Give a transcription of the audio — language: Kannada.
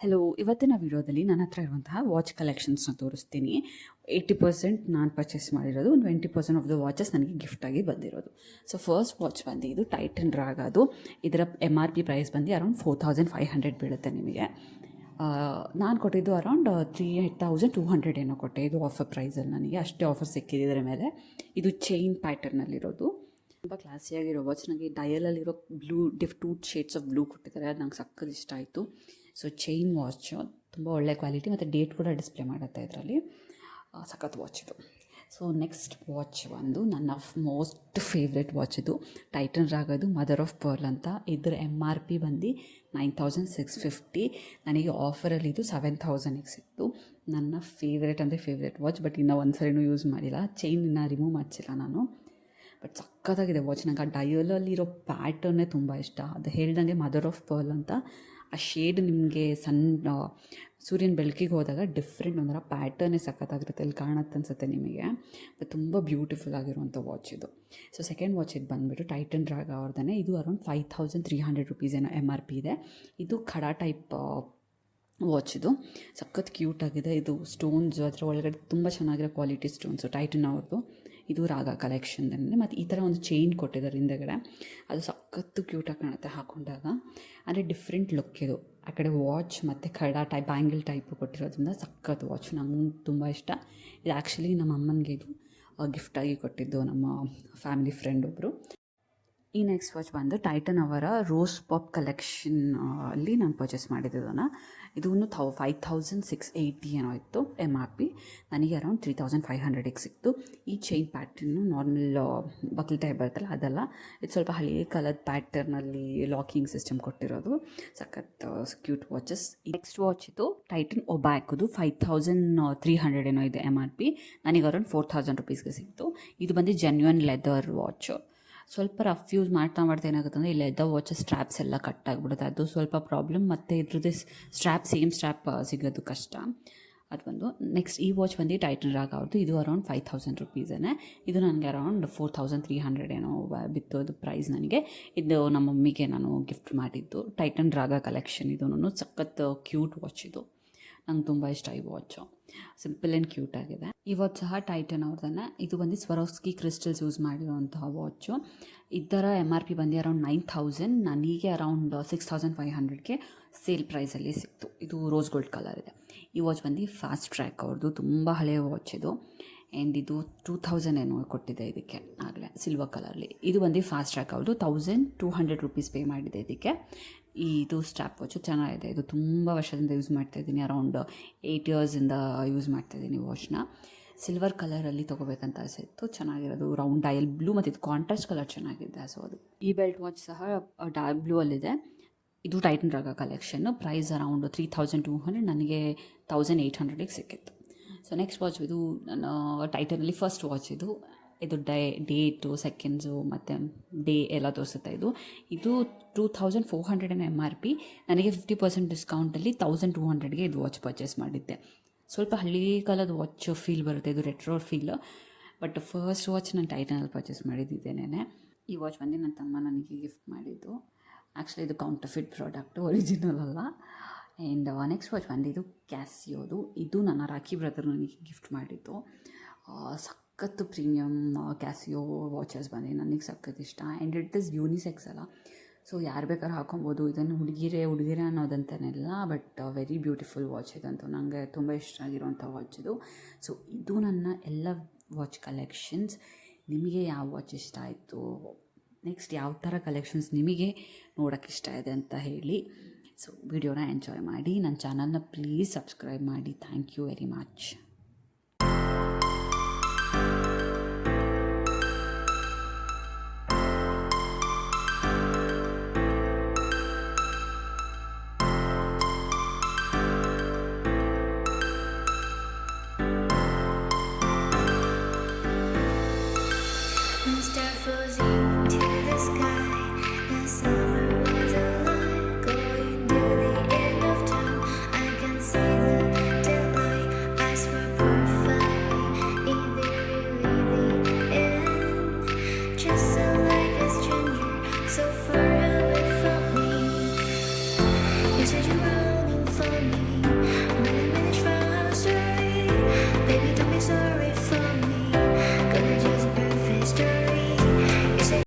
ಹಲೋ, ಇವತ್ತಿನ ವಿಡಿಯೋದಲ್ಲಿ ನನ್ನ ಹತ್ರ ಇರುವಂತಹ ವಾಚ್ ಕಲೆಕ್ಷನ್ಸ್ನ ತೋರಿಸ್ತೀನಿ. 80% ನಾನು ಪರ್ಚೇಸ್ ಮಾಡಿರೋದು, ಒಂದು 20% ಆಫ್ ದ ವಾಚಸ್ ನನಗೆ ಗಿಫ್ಟಾಗಿ ಬಂದಿರೋದು. ಸೊ ಫಸ್ಟ್ ವಾಚ್ ಬಂದು ಇದು ಟೈಟನ್ ರಾಗದು. ಇದರ MRP ಪ್ರೈಸ್ ಬಂದು ಅರೌಂಡ್ 4500 ಬೀಳುತ್ತೆ ನಿಮಗೆ. ನಾನು ಕೊಟ್ಟಿದ್ದು ಅರೌಂಡ್ 3200 ಏನೋ ಕೊಟ್ಟೆ. ಇದು ಆಫರ್ ಪ್ರೈಸಲ್ಲಿ ನನಗೆ ಅಷ್ಟೇ ಆಫರ್ ಸಿಕ್ಕಿದೆ. ಇದರ ಮೇಲೆ ಇದು ಚೈನ್ ಪ್ಯಾಟರ್ನಲ್ಲಿರೋದು, ತುಂಬ ಕ್ಲಾಸಿಯಾಗಿರೋ ವಾಚ್. ನನಗೆ ಡಯಲಲ್ಲಿರೋ blue two shades of blue ಕೊಟ್ಟಿದ್ದಾರೆ, ಅದು ನಂಗೆ ಸಕ್ಕತ್ ಇಷ್ಟ ಆಯಿತು. ಸೊ ಚೈನ್ ವಾಚು ತುಂಬ ಒಳ್ಳೆ ಕ್ವಾಲಿಟಿ ಮತ್ತು ಡೇಟ್ ಕೂಡ ಡಿಸ್ಪ್ಲೇ ಮಾಡುತ್ತೆ ಇದರಲ್ಲಿ. ಸಖತ್ ವಾಚ್ ಇದು. ಸೊ ನೆಕ್ಸ್ಟ್ ವಾಚ್ ಒಂದು ನನ್ನ ಮೋಸ್ಟ್ ಫೇವ್ರೆಟ್ ವಾಚ್ ಇದು. ಟೈಟನ್ ರಾಗದು ಮದರ್ ಆಫ್ ಪರ್ಲ್ ಅಂತ. ಇದರ MRP ಬಂದು 9650. ನನಗೆ ಆಫರಲ್ಲಿ ಇದು 7000ಗೆ ಸಿಕ್ತು. ನನ್ನ ಫೇವ್ರೆಟ್ ಅಂದರೆ ಫೇವ್ರೆಟ್ ವಾಚ್. ಬಟ್ ಇನ್ನೂ ಒಂದು ಸರಿನೂ ಯೂಸ್ ಮಾಡಿಲ್ಲ, ಚೈನ್ ಇನ್ನೂ ರಿಮೂವ್ ಮಾಡಿಸಿಲ್ಲ ನಾನು. ಬಟ್ ಸಕ್ಕತ್ತಾಗಿದೆ ವಾಚ್. ನಂಗೆ ಆ ಡಯಲಲ್ಲಿರೋ ಪ್ಯಾಟರ್ನೇ ತುಂಬ ಇಷ್ಟ. ಅದು ಹೇಳ್ದಂಗೆ ಮದರ್ ಆಫ್ ಪರ್ಲ್ ಅಂತ. ಆ ಶೇಡ್ ನಿಮಗೆ ಸಣ್ಣ ಸೂರ್ಯನ ಬೆಳಕಿಗೆ ಹೋದಾಗ ಡಿಫ್ರೆಂಟ್ ಒಂಥರ ಪ್ಯಾಟರ್ನೇ ಸಖತ್ತಾಗಿರುತ್ತೆ. ಅಲ್ಲಿ ಕಾಣುತ್ತೆ ಅನಿಸುತ್ತೆ ನಿಮಗೆ. ಬಟ್ ತುಂಬ ಬ್ಯೂಟಿಫುಲ್ ಆಗಿರುವಂಥ ವಾಚ್ ಇದು. ಸೊ ಸೆಕೆಂಡ್ ವಾಚ್ ಇದು ಬಂದುಬಿಟ್ಟು ಟೈಟನ್ ರಾಗ ಅವ್ರದ್ದೇ. ಇದು ಅರೌಂಡ್ 5300 ರುಪೀಸ್ ಏನೋ MRP ಇದೆ. ಇದು ಖಡಾ ಟೈಪ್ ವಾಚ್. ಇದು ಸಖತ್ ಕ್ಯೂಟ್ ಆಗಿದೆ. ಇದು ಸ್ಟೋನ್ಸು ಅದರ ಒಳಗಡೆ ತುಂಬ ಚೆನ್ನಾಗಿರೋ ಕ್ವಾಲಿಟಿ ಸ್ಟೋನ್ಸು ಟೈಟನ್ ಅವ್ರದ್ದು. ಇದು ರಾಗ ಕಲೆಕ್ಷನ್ದೇ. ಮತ್ತು ಈ ಥರ ಒಂದು ಚೈನ್ ಕೊಟ್ಟಿದ್ದಾರೆ ಹಿಂದೆಗಡೆ, ಅದು ಸಖತ್ತು ಕ್ಯೂಟಾಗಿ ಕಾಣುತ್ತೆ ಹಾಕೊಂಡಾಗ. ಅಂದರೆ ಡಿಫ್ರೆಂಟ್ ಲುಕ್ ಇದು. ಆ ಕಡೆ ವಾಚ್ ಮತ್ತು ಖಡಾ ಟೈಪ್ ಬ್ಯಾಂಗಲ್ ಟೈಪು ಕೊಟ್ಟಿರೋದ್ರಿಂದ ಸಖತ್ ವಾಚ್. ನಂಗೆ ತುಂಬ ಇಷ್ಟ. ಇದು ಆ್ಯಕ್ಚುಲಿ ನಮ್ಮ ಅಮ್ಮನಿಗೆ ಇದು ಗಿಫ್ಟಾಗಿ ಕೊಟ್ಟಿದ್ದು ನಮ್ಮ ಫ್ಯಾಮಿಲಿ ಫ್ರೆಂಡ್ ಒಬ್ಬರು. ಈ ನೆಕ್ಸ್ಟ್ ವಾಚ್ ಬಂದು ಟೈಟನ್ ಅವರ ರೋಸ್ ಪಾಪ್ ಕಲೆಕ್ಷನ್ ಅಲ್ಲಿ ನಾನು ಪರ್ಚೇಸ್ ಮಾಡಿದ್ದನ್ನು. ಇದು 5680 ಏನೋ ಇತ್ತು MRP. ನನಗೆ ಅರೌಂಡ್ 3500ಗೆ ಸಿಕ್ತು. ಈ ಚೈನ್ ಪ್ಯಾಟರ್ನು ನಾರ್ಮಲ್ ಬಕ್ಲ್ ಟೈಪ್ ಬರುತ್ತಲ್ಲ ಅದಲ್ಲ, ಇದು ಸ್ವಲ್ಪ ಹಳೆಯ ಕಾಲದ ಪ್ಯಾಟರ್ನಲ್ಲಿ ಲಾಕಿಂಗ್ ಸಿಸ್ಟಮ್ ಕೊಟ್ಟಿರೋದು. ಸಖತ್ ಕ್ಯೂಟ್ ವಾಚಸ್. ನೆಕ್ಸ್ಟ್ ವಾಚ್ ಇದು ಟೈಟನ್ ಒಬ್ಯಾಕದು 5300 ಏನೋ ಇದೆ MRP. ನನಗೆ ಅರೌಂಡ್ 4000 ರುಪೀಸ್ಗೆ ಸಿಕ್ತು. ಇದು ಬಂದು ಜೆನ್ಯೂನ್ ಲೆದರ್ ವಾಚ್. ಸ್ವಲ್ಪ ರಫ್ ಯೂಸ್ ಮಾಡ್ತಾ ಏನಾಗುತ್ತೆ ಅಂದರೆ ಈ ಲೆದರ್ ವಾಚ್ ಸ್ಟ್ರ್ಯಾಪ್ಸ್ ಎಲ್ಲ ಕಟ್ ಆಗಿಬಿಡುತ್ತೆ, ಅದು ಸ್ವಲ್ಪ ಪ್ರಾಬ್ಲಮ್. ಮತ್ತು ಇದ್ರದ್ದು ಸೇಮ್ ಸ್ಟ್ರ್ಯಾಪ್ ಸಿಗೋದು ಕಷ್ಟ, ಅದು ಬಂದು. ನೆಕ್ಸ್ಟ್ ಈ ವಾಚ್ ಬಂದು ಟೈಟನ್ ರಾಗ ಅವ್ರದ್ದು. ಇದು ಅರೌಂಡ್ 5000 ರುಪೀಸೇ. ಇದು ನನಗೆ ಅರೌಂಡ್ 4300 ಏನೋ ಬಿತ್ತು ಅದು ಪ್ರೈಸ್ ನನಗೆ. ಇದು ನಮ್ಮ ಮಮ್ಮಿಗೆ ನಾನು ಗಿಫ್ಟ್ ಮಾಡಿದ್ದು. ಟೈಟನ್ ರಾಗ ಕಲೆಕ್ಷನ್ ಇದೂ ಸಖತ್ ಕ್ಯೂಟ್ ವಾಚ್. ಇದು ನಂಗೆ ತುಂಬ ಇಷ್ಟ ಈ ವಾಚು. ಸಿಂಪಲ್ ಆ್ಯಂಡ್ ಕ್ಯೂಟ್ ಆಗಿದೆ. ಈ ವಾಚ್ ಸಹ ಟೈಟನ್ ಅವ್ರದ್ದನ್ನು. ಇದು ಬಂದು ಸ್ವರೋಸ್ಕಿ ಕ್ರಿಸ್ಟಲ್ಸ್ ಯೂಸ್ ಮಾಡಿರುವಂತಹ ವಾಚು. ಇದರ MRP ಬಂದು ಅರೌಂಡ್ 9000. ನನಗೆ ಅರೌಂಡ್ 6500ಗೆ ಸೇಲ್ ಪ್ರೈಸಲ್ಲಿ ಸಿಕ್ತು. ಇದು ರೋಸ್ ಗೋಲ್ಡ್ ಕಲರ್ ಇದೆ. ಈ ವಾಚ್ ಬಂದು ಫಾಸ್ಟ್ ಟ್ರ್ಯಾಕ್ ಅವ್ರದ್ದು, ತುಂಬ ಹಳೆಯ ವಾಚ್ ಇದು. ಆ್ಯಂಡ್ ಇದು 2000 ಏನೋ ಕೊಟ್ಟಿದೆ ಇದಕ್ಕೆ ಆಗಲೇ, ಸಿಲ್ವರ್ ಕಲರ್ಲಿ. ಇದು ಬಂದು ಫಾಸ್ಟ್ ಟ್ರ್ಯಾಕ್ ಅವ್ರದ್ದು. 1200 ರುಪೀಸ್ ಪೇ ಮಾಡಿದೆ ಇದಕ್ಕೆ. ಇದು ಸ್ಟ್ರಾಪ್ ವಾಚು ಚೆನ್ನಾಗಿದೆ. ಇದು ತುಂಬ ವರ್ಷದಿಂದ ಯೂಸ್ ಮಾಡ್ತಾಯಿದ್ದೀನಿ, ಅರೌಂಡ್ 8 ಇಯರ್ಸಿಂದ ಯೂಸ್ ಮಾಡ್ತಾಯಿದ್ದೀನಿ ವಾಚ್ನ. ಸಿಲ್ವರ್ ಕಲರಲ್ಲಿ ತೊಗೋಬೇಕಂತ ಅನಿಸಿತ್ತು, ಚೆನ್ನಾಗಿರೋದು. ರೌಂಡ್ ಡಯಲ್ ಬ್ಲೂ ಮತ್ತು ಇದು ಕಾಂಟ್ರಾಸ್ಟ್ ಕಲರ್ ಚೆನ್ನಾಗಿದೆ. ಸೊ ಅದು ಈ ಬೆಲ್ಟ್ ವಾಚ್ ಸಹ ಡಾರ್ಕ್ ಬ್ಲೂ ಅಲ್ಲಿದೆ. ಇದು ಟೈಟನ್ ರಾಗ ಕಲೆಕ್ಷನ್ನು. Price around 3200. ನನಗೆ 1800ಗೆ ಸಿಕ್ಕಿತ್ತು. ಸೊ ನೆಕ್ಸ್ಟ್ ವಾಚ್ ಇದು ನನ್ನ ಟೈಟನಲ್ಲಿ ಫಸ್ಟ್ ವಾಚ್ ಇದು. ಇದು ಡೇಟು ಸೆಕೆಂಡ್ಸು ಮತ್ತು ಡೇ ಎಲ್ಲ ತೋರಿಸುತ್ತೆ. ಇದು 2400 MRP. ನನಗೆ 50% ಡಿಸ್ಕೌಂಟಲ್ಲಿ 1200ಗೆ ಇದು ವಾಚ್ ಪರ್ಚೇಸ್ ಮಾಡಿದ್ದೆ. ಸ್ವಲ್ಪ ಹಳ್ಳಿ ಕಾಲದ ವಾಚ್ ಫೀಲ್ ಬರುತ್ತೆ, ಇದು retro feel. But first watch ನಾನು ಟೈಟನಲ್ಲಿ ಪರ್ಚೇಸ್ ಮಾಡಿದ್ದೇನೆ. ಈ ವಾಚ್ ಬಂದು ನನ್ನ ತಮ್ಮ ನನಗೆ ಗಿಫ್ಟ್ ಮಾಡಿದ್ದು. ಆ್ಯಕ್ಚುಲಿ ಇದು ಕೌಂಟರ್ಫಿಟ್ ಪ್ರಾಡಕ್ಟು, ಒರಿಜಿನಲ್ ಅಲ್ಲ. ಆ್ಯಂಡ್ ನೆಕ್ಸ್ಟ್ ವಾಚ್ ಬಂದಿದ್ದು ಕ್ಯಾಸಿಯೋದು. ಇದು ನನ್ನ ರಾಖಿ ಬ್ರದರ್ ನನಗೆ ಗಿಫ್ಟ್ ಮಾಡಿದ್ದು. ಸಖತ್ತು ಪ್ರೀಮಿಯಮ್ ಕ್ಯಾಸಿಯೋ ವಾಚಸ್ ಬಂದಿದೆ, ನನಗೆ ಸಖತ್ ಇಷ್ಟ. ಆ್ಯಂಡ್ ಇಟ್ ಇಸ್ ಯೂನಿಸೆಕ್ಸ್ ಅಲ್ಲ, ಸೊ ಯಾರು ಬೇಕಾದ್ರೂ ಹಾಕೊಬೋದು. ಇದನ್ನು ಹುಡುಗಿರೆ ಅನ್ನೋದಂತನೆಲ್ಲ, ಬಟ್ ವೆರಿ ಬ್ಯೂಟಿಫುಲ್ ವಾಚ್ ಇದಂತೂ. ನನಗೆ ತುಂಬ ಇಷ್ಟ ಆಗಿರುವಂಥ ವಾಚ್ ಇದು. ಸೊ ಇದು ನನ್ನ ಎಲ್ಲ ವಾಚ್ ಕಲೆಕ್ಷನ್ಸ್. ನಿಮಗೆ ಯಾವ ವಾಚ್ ಇಷ್ಟ ಆಯಿತು, ನೆಕ್ಸ್ಟ್ ಯಾವ ಥರ ಕಲೆಕ್ಷನ್ಸ್ ನಿಮಗೆ ನೋಡೋಕ್ಕೆ ಇಷ್ಟ ಇದೆ ಅಂತ ಹೇಳಿ. ಸೊ ವಿಡಿಯೋನ ಎಂಜಾಯ್ ಮಾಡಿ. ನನ್ನ ಚಾನಲ್ನ ಪ್ಲೀಸ್ ಸಬ್ಸ್ಕ್ರೈಬ್ ಮಾಡಿ. Thank you very much.